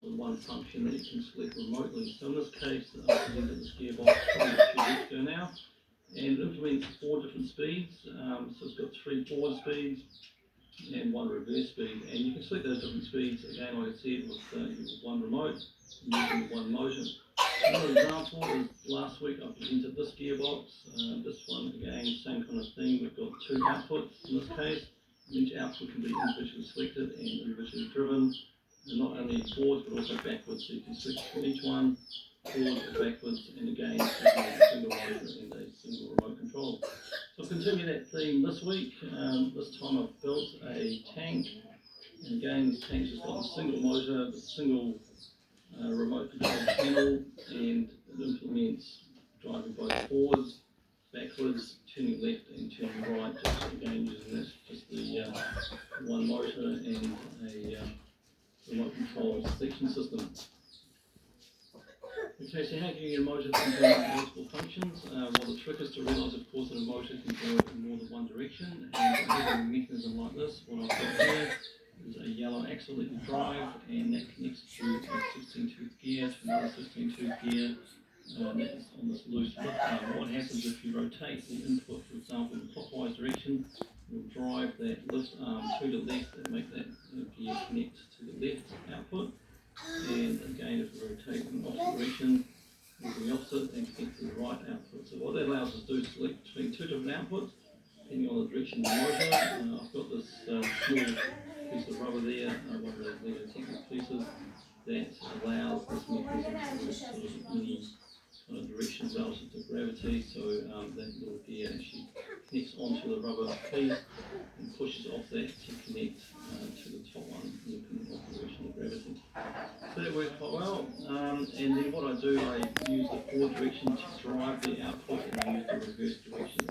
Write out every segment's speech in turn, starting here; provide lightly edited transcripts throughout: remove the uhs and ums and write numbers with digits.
with one function that you can select remotely. So in this case, I presented this gearbox probably a few weeks ago now, and it implements 4 different speeds. So it's got 3 forward speeds and 1 reverse speed, and you can select those different speeds again, like I said, with one remote using one motor. Another example is last week I presented this gearbox. This one again, same kind of thing. We've got 2 outputs in this case. Each output can be individually selected and individually driven, and not only forwards but also backwards. So you can select from each one, forwards or backwards, and again a single motor and a single remote control. So I'll continue that theme this week. This time I've built a tank, and again this tank's just got a single motor, a single remote control panel, and it implements driving both forwards, backwards, turning left and turning right, just again using this, just the one motor and a remote control selection system. Okay, so how can you get a motor to do multiple functions? Well, the trick is to realise, of course, that a motor can go in more than one direction, and by having a mechanism like this, what I've got here is a yellow axle that you drive, and that connects to a 16-tooth gear, to another 16-tooth gear, that is on this loose lift arm. What happens if you rotate the input, for example, in the clockwise direction, you'll drive that lift arm to the left and make that gear connect to the left output. And again, if we rotate in the opposite direction, we'll do the opposite and connect to the right output. So what that allows us to do is select between 2 different outputs, depending on the direction of the motor. I've got this small piece of rubber there, one of those Lego technical pieces, that allows this mechanism to work sort of any kind of direction relative to gravity. So that little gear actually connects onto the rubber piece and pushes off that to connect to the top one, independent of the direction of gravity. So that works quite well. And then what I do, I use the forward direction to drive the output, and I use the reverse direction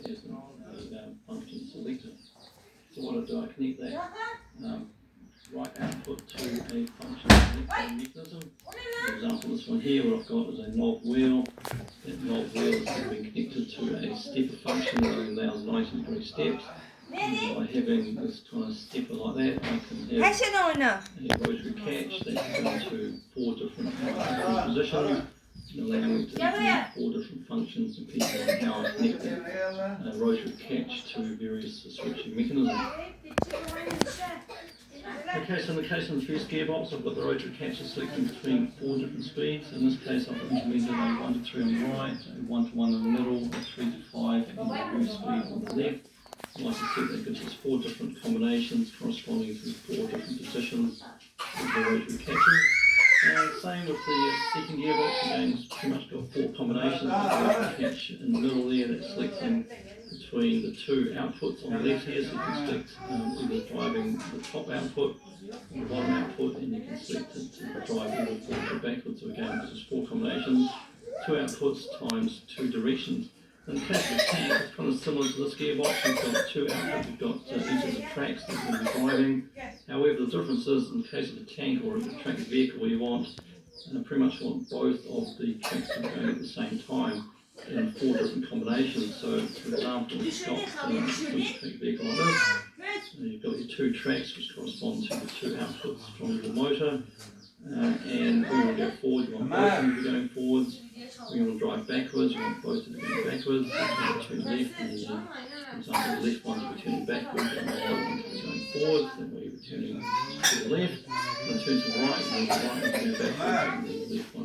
as a function selector. So what I do, I connect that right output to a function selection mechanism. For example, this one here, what I've got is a knob wheel. That knob wheel is being connected to a stepper function that allows 90-degree steps. And by having this kind of stepper like that, I can have a rotary catch that can go to 4 different positions, and allow me to implement 4 different functions depending on how I connect that rotary catch to various switching mechanisms. Okay, so in the case of the first gearbox, I've got the rotary catches selected between 4 different speeds. In this case, I've implemented a 1 to 3 on the right, a 1 to 1 in the middle, a 3 to 5, and a reverse speed on the left. Like I said, that gives us 4 different combinations corresponding to 4 different positions of the rotary catches. Same with the second gearbox, again, it's pretty much got 4 combinations of the rotary catch in the middle there that's selecting between the 2 outputs on the left here, so you can select either driving the top output or the bottom output, and you can select it to drive either forward or backwards. So again, this is 4 combinations, 2 outputs times 2 directions. In the case of the tank, it's kind of similar to this gearbox. We've got 2 outputs, we've got each of the tracks that we're going to be driving. However, the difference is, in the case of the tank or a tracked vehicle, you want pretty much want both of the tracks to be going at the same time in 4 different combinations. So, for example, you've got a tracked vehicle like this. You've got your 2 tracks which correspond to the 2 outputs from your motor. And we want to go forward, you want both of them to be going forwards. We want to drive backwards, we want both of them to be going backwards. Turn left, and then, for example, the left one's returning backwards, and the right one's going forwards, then we're returning to the left. And turn to the right, and the right one's going backwards, and